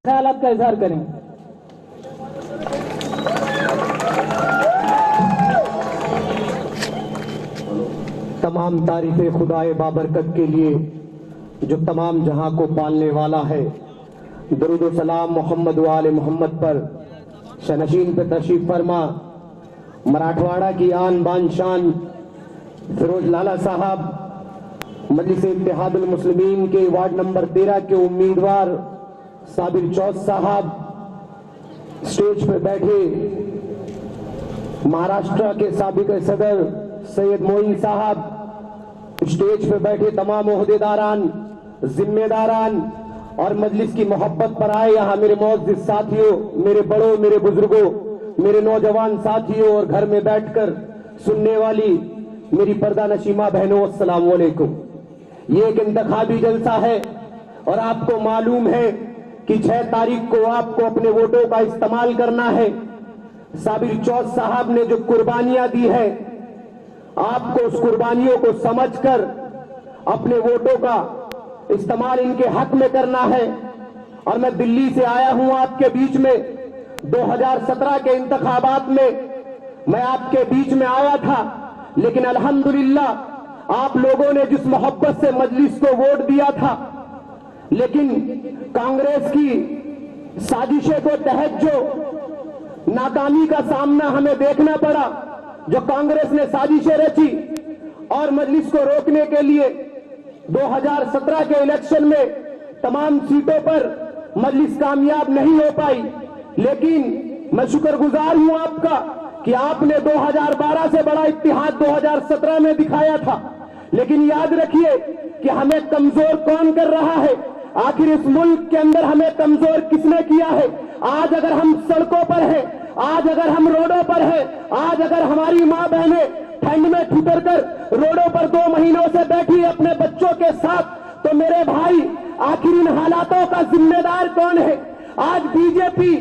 ख्यालात का इजहार करें। तमाम तारीफे खुदाए बाबरकत के लिए जो तमाम जहां को पालने वाला है। दरूद व सलाम मोहम्मद व आले मोहम्मद पर। शनशीन पे तशरीफ फरमा मराठवाड़ा की आन बान शान फिरोज लाला साहब, मजलिस इत्तेहादुल मुस्लिमीन के वार्ड नंबर 13 के उम्मीदवार साबिर चौथ साहब, स्टेज पर बैठे महाराष्ट्र के साबिक सदर सैयद मोइन साहब, स्टेज पर बैठे तमाम ओहदेदारान, जिम्मेदारान और मजलिस की मोहब्बत पर आए यहाँ मेरे मोअज़्ज़िज़ साथियों, मेरे बड़ों, मेरे बुजुर्गों, मेरे नौजवान साथियों और घर में बैठकर सुनने वाली मेरी पर्दा नशीमा बहनों, अस्सलाम वालेकुम। ये एक इंतखाबी जलसा है और आपको मालूम है कि 6 तारीख को आपको अपने वोटों का इस्तेमाल करना है। साबिर चौथ साहब ने जो कुर्बानियां दी है, आपको उस कुर्बानियों को समझकर अपने वोटों का इस्तेमाल इनके हक में करना है। और मैं दिल्ली से आया हूं आपके बीच में। 2017 के इंतखाबात में मैं आपके बीच में आया था, लेकिन अल्हम्दुलिल्लाह आप लोगों ने जिस मोहब्बत से मजलिस को वोट दिया था, लेकिन कांग्रेस की साजिशें के तहत जो नाकामी का सामना हमें देखना पड़ा, जो कांग्रेस ने साजिशें रची और मजलिस को रोकने के लिए 2017 के इलेक्शन में तमाम सीटों पर मजलिस कामयाब नहीं हो पाई। लेकिन मैं शुक्रगुजार हूं आपका कि आपने 2012 से बड़ा इत्तिहाद 2017 में दिखाया था। लेकिन याद रखिए कि हमें कमजोर कौन कर रहा है, आखिर इस मुल्क के अंदर हमें कमजोर किसने किया है। आज अगर हम सड़कों पर हैं, आज अगर हम रोडों पर हैं, आज अगर हमारी मां बहनें ठंड में ठिठुर कर रोडों पर 2 महीनों से बैठी अपने बच्चों के साथ, तो मेरे भाई आखिर इन हालातों का जिम्मेदार कौन है। आज बीजेपी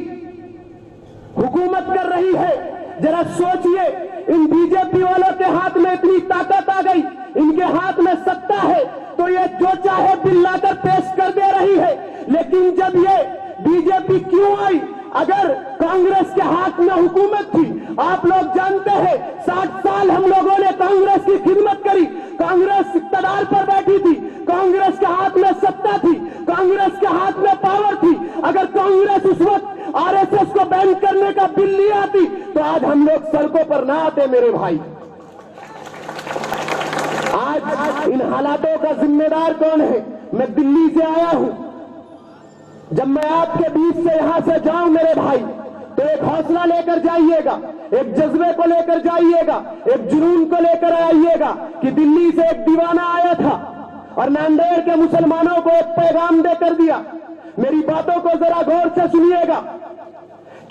हुकूमत कर रही है, जरा सोचिए, इन बीजेपी वालों के हाथ में इतनी ताकत आ गई, इनके हाथ में सत्ता है, तो ये जो चाहे बिल लाकर पेश कर दे रही है। लेकिन जब ये बीजेपी क्यों आई? अगर कांग्रेस के हाथ में हुकूमत थी, आप लोग जानते हैं 60 साल हम लोगों ने कांग्रेस की खिदमत करी, कांग्रेस इक़्तिदार पर बैठी थी, कांग्रेस के हाथ में सत्ता थी, कांग्रेस के हाथ में पावर थी। अगर कांग्रेस उस वक्त आरएसएस को बैन करने का बिल ले आती, तो आज हम लोग सड़कों पर ना आते मेरे भाई। आज इन हालातों का जिम्मेदार कौन है? मैं दिल्ली से आया हूं। जब मैं आपके बीच से यहां से जाऊं मेरे भाई, तो एक हौसला लेकर जाइएगा, एक जज्बे को लेकर जाइएगा, एक जुनून को लेकर आइएगा कि दिल्ली से एक दीवाना आया था और नांदेड़ के मुसलमानों को एक पैगाम देकर दिया। मेरी बातों को जरा गौर से सुनिएगा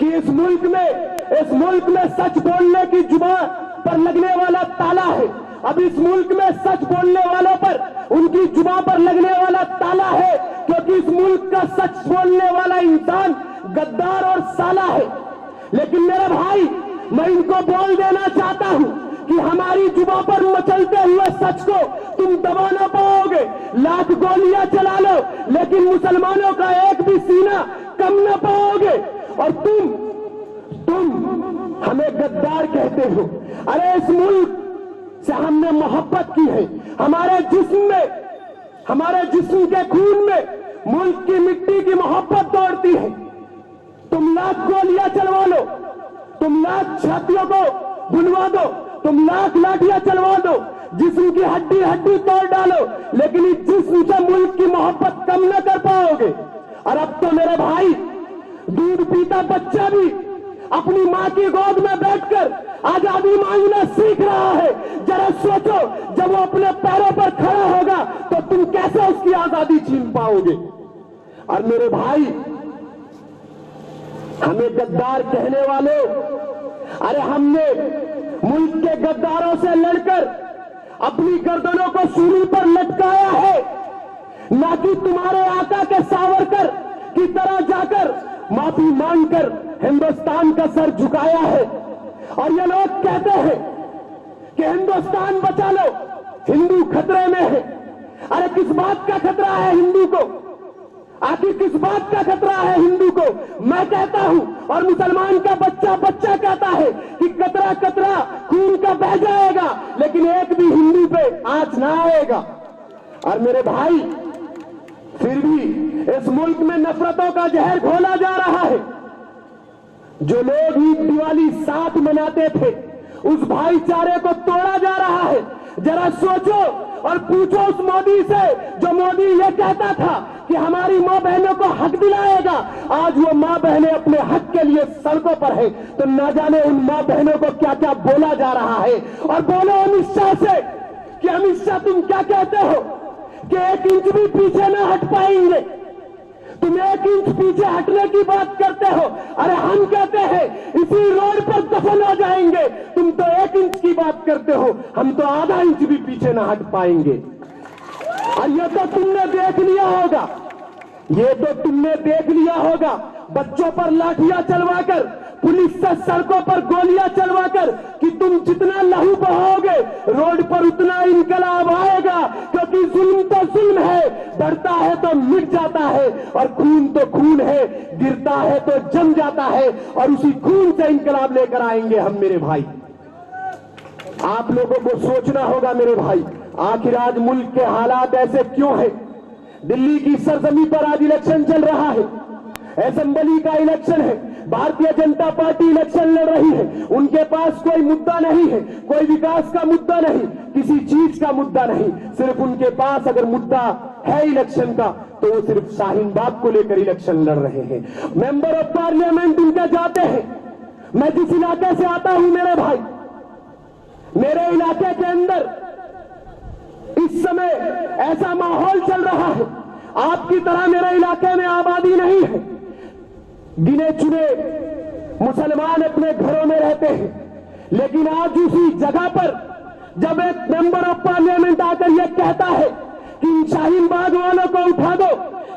कि इस मुल्क में सच बोलने की जुबान पर लगने वाला ताला है। अब इस मुल्क में सच बोलने वालों पर उनकी जुबान पर लगने वाला ताला है, क्योंकि इस मुल्क का सच बोलने वाला इंसान गद्दार और साला है। लेकिन मेरे भाई, मैं इनको बोल देना चाहता हूं कि हमारी जुबान पर मचलते हुए सच को तुम दबा ना पाओगे। लाख गोलियां चला लो, लेकिन मुसलमानों का एक भी सीना कम ना पाओगे। और तुम हमें गद्दार कहते हो। अरे इस मुल्क से हमने मोहब्बत की है, हमारे जिस्म के खून में मुल्क की मिट्टी की मोहब्बत दौड़ती है। तुम लाख गोलियां चलवा लो, तुम लाख छातियों को बुनवा दो, तुम लाख लाठियां चलवा दो, जिस्म की हड्डी हड्डी तोड़ डालो, लेकिन इस जिस्म से मुल्क की मोहब्बत कम न कर पाओगे। और अब तो मेरे भाई, दूध पीता बच्चा भी अपनी मां की गोद में बैठकर आजादी मांगना सीख रहा है। जरा सोचो, जब वो अपने पैरों पर खड़ा होगा तो तुम कैसे उसकी आजादी छीन पाओगे। और मेरे भाई, हमें गद्दार कहने वाले, अरे हमने मुल्क के गद्दारों से लड़कर अपनी गर्दनों को सूली पर लटकाया है, ना कि तुम्हारे आका के सावरकर की तरह जाकर माफी मांगकर हिंदुस्तान का सर झुकाया है। और ये लोग कहते हैं कि हिंदुस्तान बचा लो, हिंदू खतरे में है। अरे किस बात का खतरा है हिंदू को? आखिर किस बात का खतरा है हिंदू को? मैं कहता हूं और मुसलमान का बच्चा बच्चा कहता है कि कतरा कतरा खून का बह जाएगा, लेकिन एक भी हिंदू पे आंच ना आएगा। और मेरे भाई, फिर भी इस मुल्क में नफरतों का जहर घोला जा रहा है। जो लोग ईद दिवाली साथ मनाते थे, उस भाईचारे को तोड़ा जा रहा है। जरा सोचो और पूछो उस मोदी से, जो मोदी ये कहता था कि हमारी मां बहनों को हक दिलाएगा, आज वो मां बहनें अपने हक के लिए सड़कों पर है। तो ना जाने उन मां बहनों को क्या क्या बोला जा रहा है। और बोलो अमित शाह से कि अमित शाह तुम क्या कहते हो कि 1 इंच भी पीछे ना हट पाएंगे? तुम 1 इंच पीछे हटने की बात करते हो, अरे हम कहते हैं इसी रोड पर दफन हो जाएंगे। तुम तो 1 इंच की बात करते हो, हम तो आधा इंच भी पीछे ना हट पाएंगे। और ये तो तुमने देख लिया होगा, ये तो तुमने देख लिया होगा, बच्चों पर लाठियां चलवाकर, पुलिस से सड़कों पर गोलियां चलवाकर, कि तुम जितना लहू बहाओगे रोड पर उतना इनकलाब आएगा। क्योंकि जुल्म तो जुल्म है, बढ़ता है तो मिट जाता है, और खून तो खून है, गिरता है तो जम जाता है, और उसी खून से इनकलाब लेकर आएंगे हम। मेरे भाई, आप लोगों को सोचना होगा मेरे भाई, आखिर आज मुल्क के हालात ऐसे क्यों हैं? दिल्ली की सरजमी पर आज इलेक्शन चल रहा है, असेंबली का इलेक्शन है, भारतीय जनता पार्टी इलेक्शन लड़ रही है। उनके पास कोई मुद्दा नहीं है, कोई विकास का मुद्दा नहीं, किसी चीज का मुद्दा नहीं। सिर्फ उनके पास अगर मुद्दा है इलेक्शन का, तो वो सिर्फ शाहीन बाग को लेकर इलेक्शन लड़ रहे हैं। मेंबर ऑफ पार्लियामेंट उनके जाते हैं। मैं जिस इलाके से आता हूं मेरे भाई, मेरे इलाके के अंदर इस समय ऐसा माहौल चल रहा है, आपकी तरह मेरे इलाके में आबादी नहीं है। गिने चुने मुसलमान अपने घरों में रहते हैं, लेकिन आज उसी जगह पर जब एक मेंबर ऑफ पार्लियामेंट आकर यह कहता है कि इन शाहीन बाग वालों को उठा दो,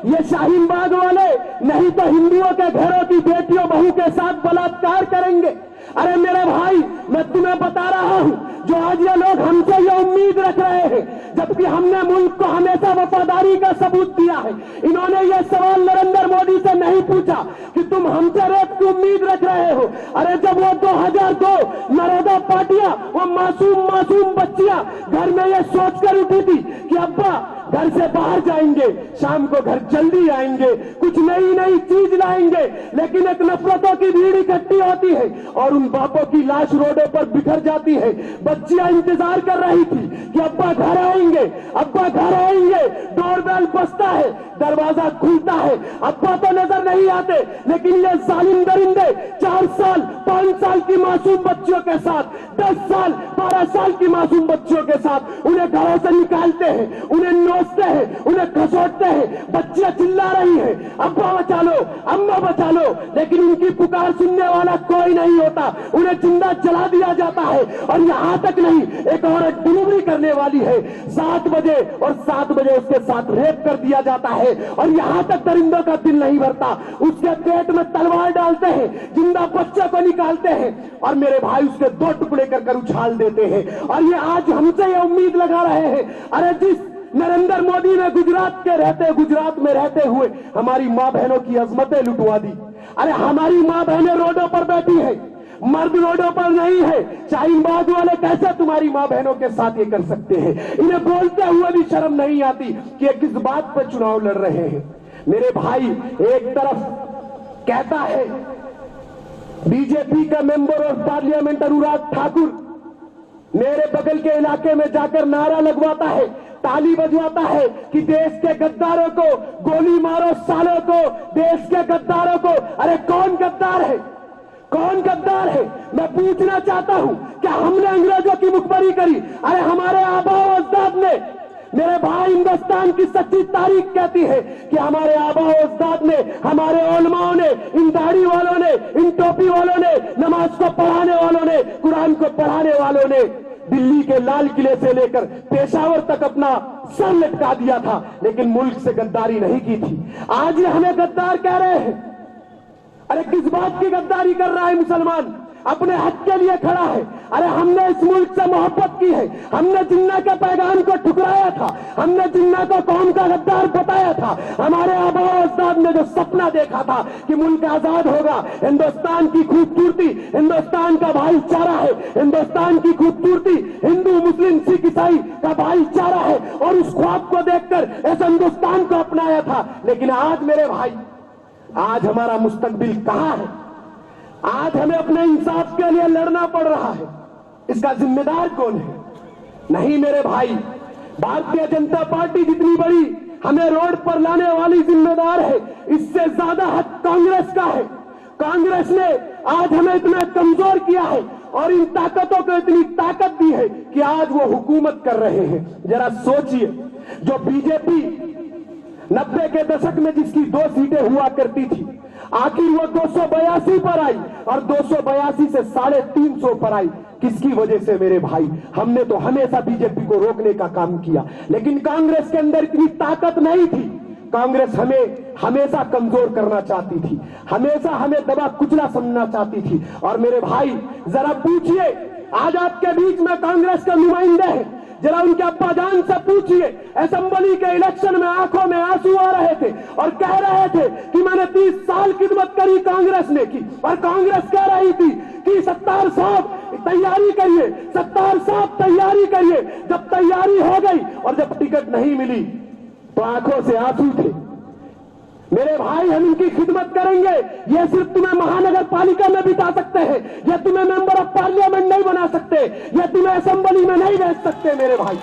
ये शाहीन बाग वाले नहीं तो हिंदुओं के घरों की बेटियों बहू के साथ बलात्कार करेंगे। अरे मेरे भाई, मैं तुम्हें बता रहा हूं, जो आज ये लोग हमसे ये उम्मीद रख रहे हैं, जबकि हमने मुल्क को हमेशा वफादारी का सबूत दिया है। इन्होंने ये सवाल नरेंद्र मोदी से नहीं पूछा कि तुम हमसे रेप की उम्मीद रख रहे हो। अरे जब वो 2002 नरोदा पाटिया, वो मासूम बच्चियां घर में ये सोचकर उठी थी कि अब्बा घर से बाहर जाएंगे, शाम को घर जल्दी आएंगे, कुछ नई चीज लाएंगे, लेकिन एक नफरतों की भीड़ इकट्ठी होती है और उन बापों की लाश रोडों पर बिखर जाती है। बच्चियां इंतजार कर रही थी कि अब्बा घर आएंगे, अब्बा घर आएंगे। डोरबेल बजता है, दरवाजा खुलता है, अब्बा तो नजर नहीं आते, लेकिन ये जालिम दरिंदे 4 साल 5 साल की मासूम बच्चियों के साथ, 10 साल 12 साल की मासूम बच्चियों के साथ उन्हें घरों से निकालते हैं, उन्हें नोचते हैं, उन्हें खसोटते हैं। बच्चियां चिल्ला रही हैं, अब्बा बचा लो, अम्मा बचा लो, लेकिन उनकी पुकार सुनने वाला कोई नहीं होता। उन्हें जिंदा जला दिया जाता है। और यहां तक नहीं, एक औरत डिलीवरी करने वाली है 7 बजे, और 7 बजे उसके साथ रेप कर दिया जाता है। और यहां तक दरिंदों का दिल नहीं भरता, उसके पेट में तलवार डालते हैं, जिंदा बच्चे को निकालते हैं, और मेरे भाई उसके 2 टुकड़े कर उछाल देते हैं। और ये आज हमसे ये उम्मीद लगा रहे हैं, अरे जिस नरेंद्र मोदी ने गुजरात में रहते हुए हमारी मां बहनों की अजमतें लुटवा दी। अरे हमारी मां बहनें रोडों पर बैठी है, मर्द रोडों पर नहीं है। शाहीन बाग वाले कैसे तुम्हारी मां बहनों के साथ ये कर सकते हैं? इन्हें बोलते हुए भी शर्म नहीं आती कि किस बात पर चुनाव लड़ रहे हैं। मेरे भाई, एक तरफ कहता है बीजेपी का member of parliament Anurag Thakur, मेरे बगल के इलाके में जाकर नारा लगवाता है, ताली बजवाता है कि देश के गद्दारों को गोली मारो, सालों को, देश के गद्दारों को। अरे कौन गद्दार है? कौन गद्दार है? मैं पूछना चाहता हूं, क्या हमने अंग्रेजों की मुखबरी करी? अरे हमारे आबा अजदाद ने, मेरे भाई, हिंदुस्तान की सच्ची तारीख कहती है कि हमारे आबा अजदाद ने, हमारे उलमाओं ने, इन दाढ़ी वालों ने, इन टोपी वालों ने, नमाज को पढ़ाने वालों ने, कुरान को पढ़ाने वालों ने दिल्ली के लाल किले से लेकर पेशावर तक अपना सर लटका दिया था, लेकिन मुल्क से गद्दारी नहीं की थी। आज ये हमें गद्दार कह रहे हैं। अरे किस बात की गद्दारी कर रहा है मुसलमान? अपने हक के लिए खड़ा है। अरे हमने इस मुल्क से मोहब्बत की है, हमने जिन्ना के पैगाम को ठुकराया था, हमने जिन्ना को कौम का गद्दार बताया था। हमारे आबा आजाद ने जो सपना देखा था कि मुल्क आजाद होगा, हिंदुस्तान की खूबसूरती हिंदुस्तान का भाईचारा है, हिंदुस्तान की खूबसूरती हिंदू मुस्लिम सिख ईसाई का भाईचारा है, और उस ख्वाब को देखकर इस हिंदुस्तान को अपनाया था। लेकिन आज मेरे भाई, आज हमारा मुस्तकबिल कहां है? आज हमें अपने इंसाफ के लिए लड़ना पड़ रहा है। इसका जिम्मेदार कौन है? नहीं मेरे भाई, भारतीय जनता पार्टी जितनी बड़ी हमें रोड पर लाने वाली जिम्मेदार है, इससे ज्यादा हक कांग्रेस का है। कांग्रेस ने आज हमें इतना कमजोर किया है और इन ताकतों को इतनी ताकत दी है कि आज वो हुकूमत कर रहे हैं। जरा सोचिए, जो बीजेपी 90 के दशक में जिसकी 2 सीटें हुआ करती थी, आखिर वो 282 पर आई और 282 से 350 पर आई। किसकी वजह से मेरे भाई? हमने तो हमेशा बीजेपी को रोकने का काम किया, लेकिन कांग्रेस के अंदर इतनी ताकत नहीं थी। कांग्रेस हमें हमेशा कमजोर करना चाहती थी, हमेशा हमें दबा कुचला समझना चाहती थी। और मेरे भाई जरा पूछिए, आज आपके बीच में कांग्रेस का नुमाइंदे है, जरा उनके अब्बाजान से पूछिए, असेंबली के इलेक्शन में आंखों में आंसू आ रहे थे और कह रहे थे कि मैंने 30 साल खिदमत करी कांग्रेस ने की। और कांग्रेस कह रही थी कि सत्तार साहब तैयारी करिए, सत्तार साहब तैयारी करिए। जब तैयारी हो गई और जब टिकट नहीं मिली तो आंखों से आंसू थे। मेरे भाई, हम इनकी खिदमत करेंगे, ये सिर्फ तुम्हें महानगर पालिका में बिता सकते हैं, ये तुम्हें मेंबर ऑफ पार्लियामेंट नहीं बना सकते, ये तुम्हें असेंबली में नहीं भेज सकते। मेरे भाई,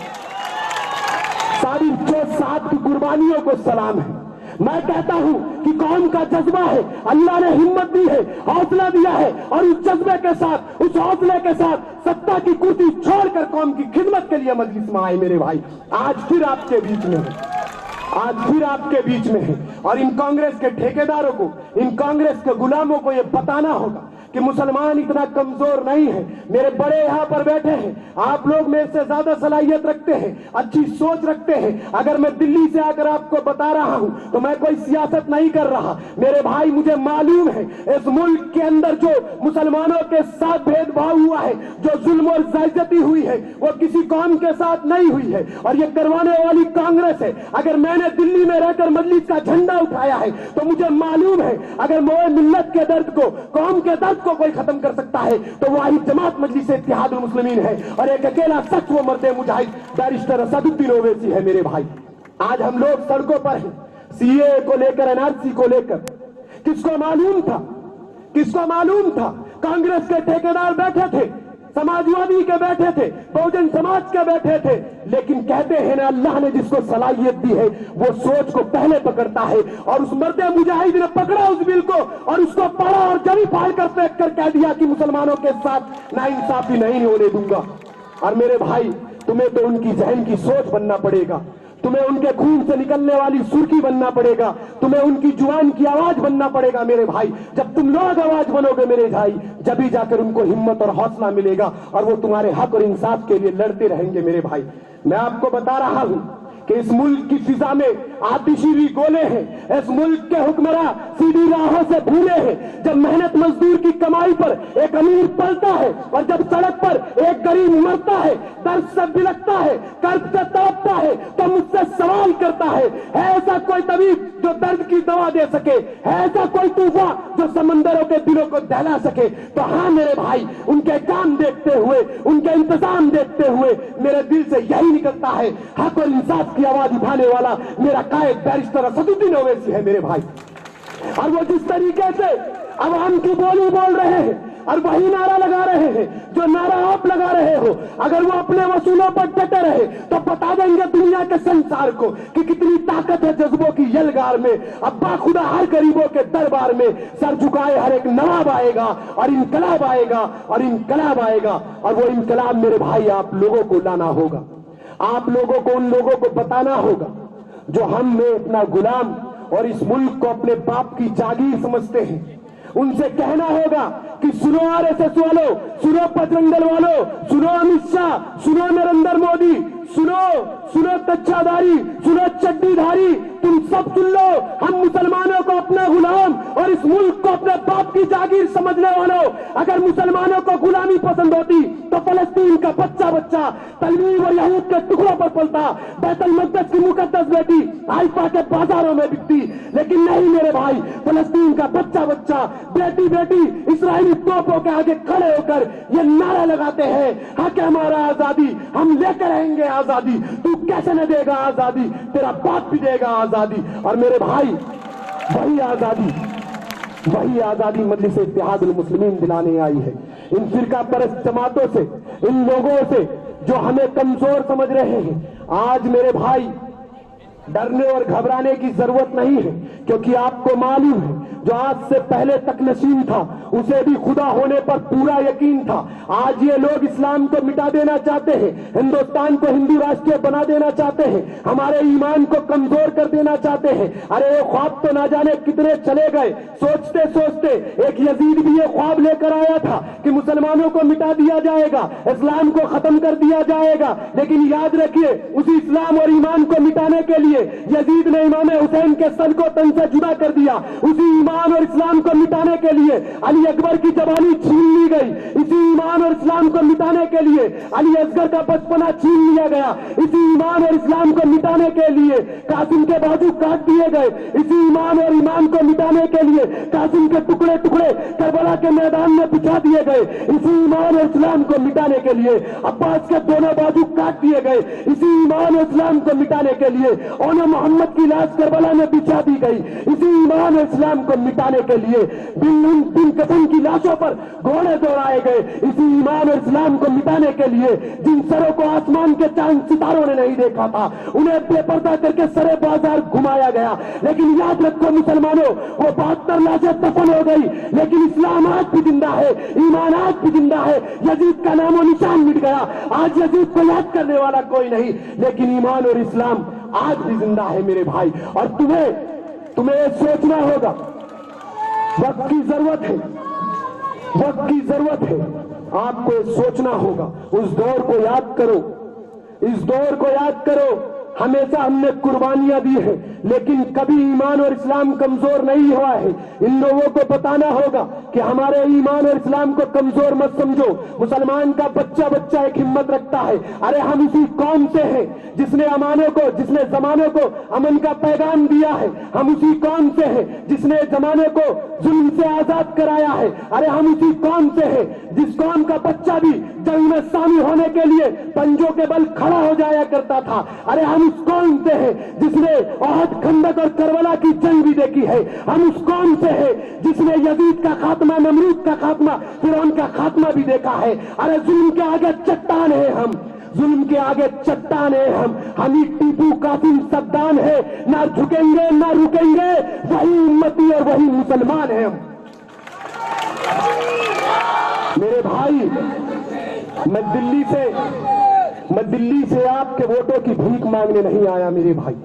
सारी जो 7 की कुर्बानियों को सलाम है। मैं कहता हूं कि कौम का जज्बा है, अल्लाह ने हिम्मत दी है, हौसला दिया है, और उस जज्बे के साथ, उस हौसले के साथ सत्ता की कुर्सी छोड़कर कौम की खिदमत के लिए मजलिस में आए। मेरे भाई, आज फिर आपके बीच में है, आज फिर आपके बीच में है। और इन कांग्रेस के ठेकेदारों को, इन कांग्रेस के गुलामों को यह बताना होगा कि मुसलमान इतना कमजोर नहीं है। मेरे बड़े यहां पर बैठे हैं, आप लोग मेरे से ज्यादा सलाहियत रखते हैं, अच्छी सोच रखते हैं। अगर मैं दिल्ली से आकर आपको बता रहा हूं तो मैं कोई सियासत नहीं कर रहा। मेरे भाई, मुझे मालूम है इस मुल्क के अंदर जो मुसलमानों के साथ भेदभाव हुआ है, जो जुल्म और ज्यादती हुई है, वो किसी कौम के साथ नहीं हुई है, और ये करवाने वाली कांग्रेस है। अगर मैंने दिल्ली में रहकर मजलिस का झंडा उठाया है तो मुझे मालूम है अगर मोए मिल्लत के दर्द को, कौम के दर्द को कोई खत्म कर सकता है तो वही जमात मजलिस इत्तेहादुल मुस्लिमीन है। और एक अकेला शख्स वो मर्दे मुजाहिद बैरिस्टर असदुद्दीन ओवैसी है। मेरे भाई, आज हम लोग सड़कों पर हैं, सीए को लेकर, एनआरसी को लेकर। किसको मालूम था? किसको मालूम था? कांग्रेस के ठेकेदार बैठे थे, समाजवादी के बैठे थे, बहुजन समाज के बैठे थे। लेकिन कहते हैं ना, अल्लाह ने जिसको सलाहियत दी है वो सोच को पहले पकड़ता है। और उस मर्दे मुजाहिद ने पकड़ा उस बिल को और उसको पढ़ा और जमी फाड़ कर फेंक कर कह दिया कि मुसलमानों के साथ नाइंसाफी नहीं होने दूंगा। और मेरे भाई, तुम्हें तो उनकी जहन की सोच बनना पड़ेगा, तुम्हें उनके खून से निकलने वाली सुर्खी बनना पड़ेगा, तुम्हें उनकी जुबान की आवाज बनना पड़ेगा। मेरे भाई, जब तुम लोग आवाज बनोगे मेरे भाई, जब ही जाकर उनको हिम्मत और हौसला मिलेगा और वो तुम्हारे हक और इंसाफ के लिए लड़ते रहेंगे। मेरे भाई, मैं आपको बता रहा हूं कि इस मुल्क की फिजा में आतिशीरी गोले हैं, इस मुल्क के हुक्मरां सीधी राहों से भूले हैं। जब मेहनत मजदूर की कमाई पर एक अमीर पलता है और जब सड़क पर एक गरीब मरता है, दर्द से बिलखता है, कर्ज से तड़पता है, तो मुझसे सवाल करता है ऐसा कोई तबीब जो दर्द की दवा दे सके? है ऐसा कोई तूफा जो समंदरों के दिलों को दहला सके? तो हाँ मेरे भाई, उनके काम देखते हुए, उनके इंतजाम देखते हुए मेरे दिल से यही निकलता है, हक और इंसाफ की आवाज उठाने वाला मेरा कायद बैरिस्टर असदुद्दीन ओवैसी है। मेरे भाई, और वो जिस तरीके से अवाम की बोली बोल रहे हैं और वही नारा लगा रहे हैं जो नारा आप लगा रहे हो, अगर वो अपने वसूलों पर डटे रहे तो बता देंगे दुनिया के संसार को कि कितनी ताकत है जज्बों की यलगार में। अब्बा खुदा हर गरीबों के दरबार में सर झुकाए हर एक नवाब आएगा और इनकलाब आएगा और इनकलाब आएगा। और वो इनकलाब मेरे भाई आप लोगों को लाना होगा, आप लोगों को, उन लोगों को बताना होगा जो हम में अपना गुलाम और इस मुल्क को अपने बाप की जागीर समझते हैं। उनसे कहना होगा कि सुनो आरएसएस वालों, सुनो बजरंग दल वालों, सुनो अमित शाह, सुनो नरेंद्र मोदी, सुनो कच्चाधारी, सुनो चड्डीधारी, तुम सब सुन लो। हम मुसलमानों को अपना गुलाम और इस मुल्क को अपने बाप की जागीर समझने वालों, अगर मुसलमानों को गुलामी पसंद होती तो फलस्तीन का बच्चा बच्चा तलवीब और यहूद के टुकड़ों पर पलता, बैतुल मक़दस की मुकद्दस बेटी हाइफा के बाजारों में बिकती। लेकिन नहीं मेरे भाई, फलस्तीन का बच्चा बच्चा बेटी बेटी इस्राएली तोपों के आगे खड़े होकर ये नारा लगाते हैं, हक है हमारा आजादी, हम लेकर आएंगे आजादी, तू कैसे न देगा आजादी, तेरा बाप भी देगा आजादी। और मेरे भाई वही आजादी मजलिस इत्तेहादुल मुस्लिमीन दिलाने आई है। इन फिरका परस्त जमातों से, इन लोगों से जो हमें कमजोर समझ रहे हैं, आज मेरे भाई डरने और घबराने की जरूरत नहीं है, क्योंकि आपको मालूम है जो आज से पहले तक नशीन था उसे भी खुदा होने पर पूरा यकीन था। आज ये लोग इस्लाम को मिटा देना चाहते हैं, हिंदुस्तान को हिंदू राष्ट्रीय बना देना चाहते हैं, हमारे ईमान को कमजोर कर देना चाहते हैं। अरे ये ख्वाब तो ना जाने कितने चले गए, सोचते सोचते एक यजीद भी ये ख्वाब लेकर आया था कि मुसलमानों को मिटा दिया जाएगा, इस्लाम को खत्म कर दिया जाएगा। लेकिन याद रखिए, उसी इस्लाम और ईमान को मिटाने के लिए यजीद ने इमाम हुसैन के सर को तन से जुदा कर दिया। उसी ईमान और इस्लाम को मिटाने के लिए अली अकबर की जवानी छीन ली गई। इसी ईमान और इस्लाम को मिटाने के लिए अली असगर का बचपना छीन लिया गया। इसी ईमान और इस्लाम को मिटाने के लिए कासिम के बाजू काट दिए गए। इसी ईमान और ईमान को मिटाने के लिए कासिम के टुकड़े टुकड़े करबला के मैदान में बिछा दिए गए। इसी ईमान और इस्लाम को मिटाने के लिए अब्बास के दोनों बाजू काट दिए गए। इसी ईमान और इस्लाम को मिटाने के लिए औने मोहम्मद की लाश करबला में बिछा दी गई। इसी ईमान और इस्लाम को मिटाने के लिए बिन कफन की लाशों पर घोड़े दौड़ाए गए। इसी ईमान और इस्लाम को मिटाने के लिए जिन सरों को आसमान के चांद सितारों ने नहीं देखा था, उन्हें बेपर्दा करके सरे बाजार घुमाया गया। लेकिन याद रखो मुसलमानों, वो 72 लाशें दफन हो गई, लेकिन इस्लाम आज भी जिंदा है, ईमान आज भी जिंदा है। यजीद का नामो निशान मिट गया, आज यजीद को याद करने वाला कोई नहीं, लेकिन ईमान और इस्लाम आज भी जिंदा है मेरे भाई। और तुम्हें ये सोचना होगा, वक्त की जरूरत है, आपको ये सोचना होगा। उस दौर को याद करो, इस दौर को याद करो। हमेशा हमने कुर्बानियां दी है, लेकिन कभी ईमान और इस्लाम कमजोर नहीं हुआ है। इन लोगों को बताना होगा कि हमारे ईमान और इस्लाम को कमजोर मत समझो। मुसलमान का बच्चा बच्चा एक हिम्मत रखता है। अरे हम उसी कौम से हैं जिसने जमाने को अमन का पैगाम दिया है। हम उसी कौम से हैं जिसने जमाने को जुल्म से आजाद कराया है। अरे हम उसी कौम से हैं जिस कौम का बच्चा भी जंग में शामिल होने के लिए पंजों के बल खड़ा हो जाया करता था। अरे हम उस कौम से हैं जिसने ओहद, खंदक और करबला की जंग भी देखी है। हम उस कौम से हैं जिसने यजीद का खात्मा, नमरूद का खात्मा, फिरौन का खात्मा भी देखा है। अरे जुल्म के आगे चट्टान है हम, जुल्म के आगे चट्टान है हम ही टीपू कासिम सद्दान है, ना झुकेंगे ना रुकेंगे, वही उम्मती और वही मुसलमान है हम। मेरे भाई, मैं दिल्ली से आपके वोटों की भीख मांगने नहीं आया मेरे भाई।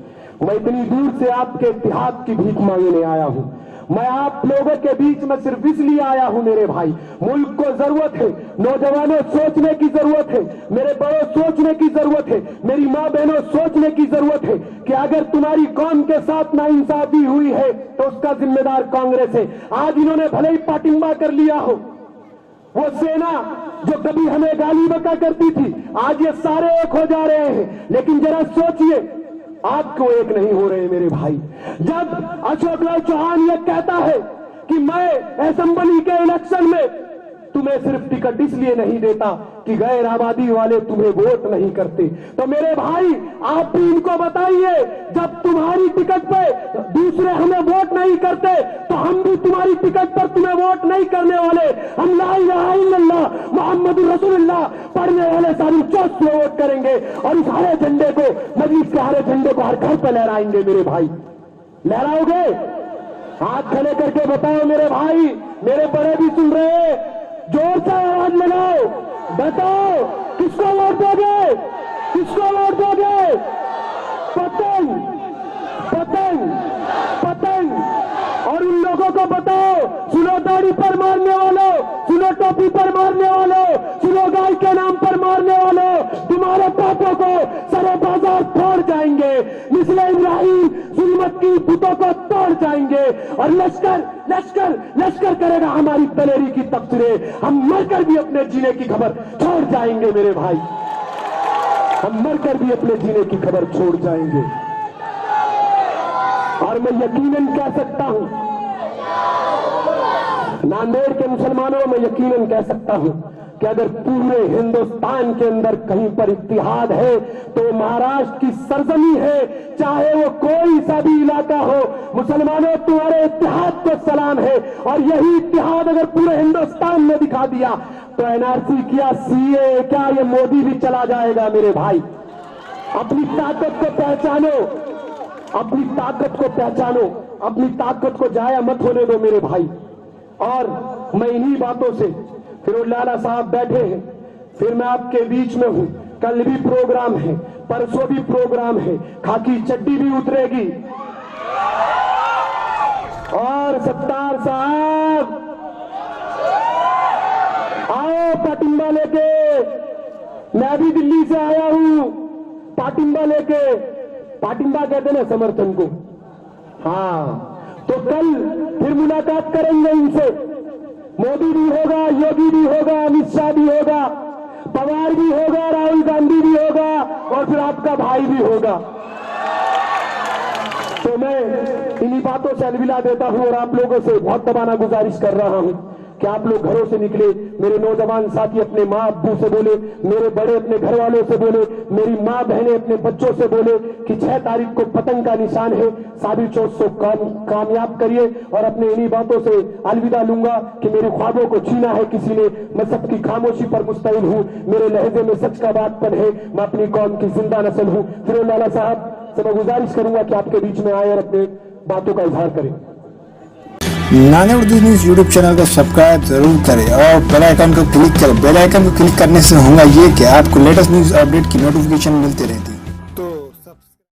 मैं इतनी दूर से आपके इत्तेहाद की भीख मांगने आया हूं। मैं आप लोगों के बीच में सिर्फ इसलिए आया हूं मेरे भाई, मुल्क को जरूरत है, नौजवानों सोचने की जरूरत है, मेरे बड़ों सोचने की जरूरत है, मेरी माँ बहनों सोचने की जरूरत है कि अगर तुम्हारी कौम के साथ नाइंसाफी हुई है तो उसका जिम्मेदार कांग्रेस है। आज इन्होंने भले ही पाटिंबा कर लिया हो, वो सेना जो कभी हमें गाली बका करती थी, आज ये सारे एक हो जा रहे हैं। लेकिन जरा सोचिए, आप क्यों एक नहीं हो रहे मेरे भाई? जब अशोक लाल चौहान ये कहता है कि मैं असेंबली के इलेक्शन में तुम्हें सिर्फ टिकट इसलिए नहीं देता कि गैर आबादी वाले तुम्हें वोट नहीं करते, तो मेरे भाई आप भी इनको बताइए, जब तुम्हारी टिकट पे दूसरे हमें वोट नहीं करते तो हम भी तुम्हारी टिकट पर तुम्हें वोट नहीं करने वाले। हम ला इलाहा इल्लल्लाह मुहम्मद रसूलुल्लाह पढ़ने वाले सारी चौथ से वोट करेंगे और इस हरे झंडे को, मजलिस के हरे झंडे को हर घर पर लहराएंगे मेरे भाई। लहराओगे? हाथ खड़े करके बताओ मेरे भाई, मेरे बड़े भी सुन रहे हैं, जोर से आवाज लगाओ, बताओ किसको वोट दोगे, किसको वोट दोगे? पतंग पतंग पतंग। और उन लोगों को बताओ, सुनो दाढ़ी पर मारने वालों, सुनो टोपी पर मारने वालों, सुनो गाय के नाम पर मारने वालों, तुम्हारे पापों को सरे बाजार फोड़ जाएंगे। मिसले इब्राहिम दुश्मन की बुतों को तोड़ जाएंगे और लश्कर लश्कर लश्कर करेगा हमारी दलेरी की तबसरे। हम मरकर भी अपने जीने की खबर छोड़ जाएंगे मेरे भाई, हम मरकर भी अपने जीने की खबर छोड़ जाएंगे। और मैं यकीनन कह सकता हूं, नांदेड़ के मुसलमानों में यकीनन कह सकता हूं कि अगर पूरे हिंदुस्तान के अंदर कहीं पर इत्तिहाद है तो महाराष्ट्र की सरजमी है, चाहे वो कोई सा भी इलाका हो। मुसलमानों, तुम्हारे इत्तिहाद को सलाम है। और यही इत्तिहाद अगर पूरे हिंदुस्तान में दिखा दिया तो एनआरसी क्या, सीए क्या, ये मोदी भी चला जाएगा मेरे भाई। अपनी ताकत को पहचानो, अपनी ताकत को पहचानो, अपनी ताकत को जाया मत होने दो मेरे भाई। और मैं इन्हीं बातों से, फिरोज लाला साहब बैठे हैं, फिर मैं आपके बीच में हूं। कल भी प्रोग्राम है, परसों भी प्रोग्राम है, खाकी चड्डी भी उतरेगी। और सत्तार साहब आओ पाटिंबा लेके, मैं भी दिल्ली से आया हूं पाटिंबा लेके। पाटिंबा कहते ना समर्थन को। हाँ, तो कल फिर मुलाकात करेंगे इनसे। मोदी भी होगा, योगी भी होगा, अमित शाह भी होगा, पवार भी होगा, राहुल गांधी भी होगा और फिर आपका भाई भी होगा। तो मैं इन्हीं बातों से अलविदा देता हूं और आप लोगों से बहुत दबाना गुजारिश कर रहा हूं कि आप लोग घरों से निकले। मेरे नौजवान साथी अपने माँ अब्बू से बोले, मेरे बड़े अपने घर वालों से बोले, मेरी माँ बहनें अपने बच्चों से बोले कि 6 तारीख को पतंग का निशान है, साबिर चौथ को कामयाब करिए। और अपने इन्हीं बातों से अलविदा लूंगा कि मेरे ख्वाबों को छीना है किसी ने, मैं सबकी खामोशी पर मुस्तैद हूं। मेरे लहजे में सच का बातपन है, मैं अपनी कौम की जिंदा नस्ल हूं। फिरोज लाला साहब से मैं गुजारिश करूंगा कि आपके बीच में आए और अपने बातों का इजहार करें। Nanded Urdu news YouTube channel को सब्सक्राइब जरूर करें और बेल आइकन को क्लिक करें। बेल आइकन को क्लिक करने से होगा ये कि आपको लेटेस्ट न्यूज अपडेट की नोटिफिकेशन मिलती रहती है।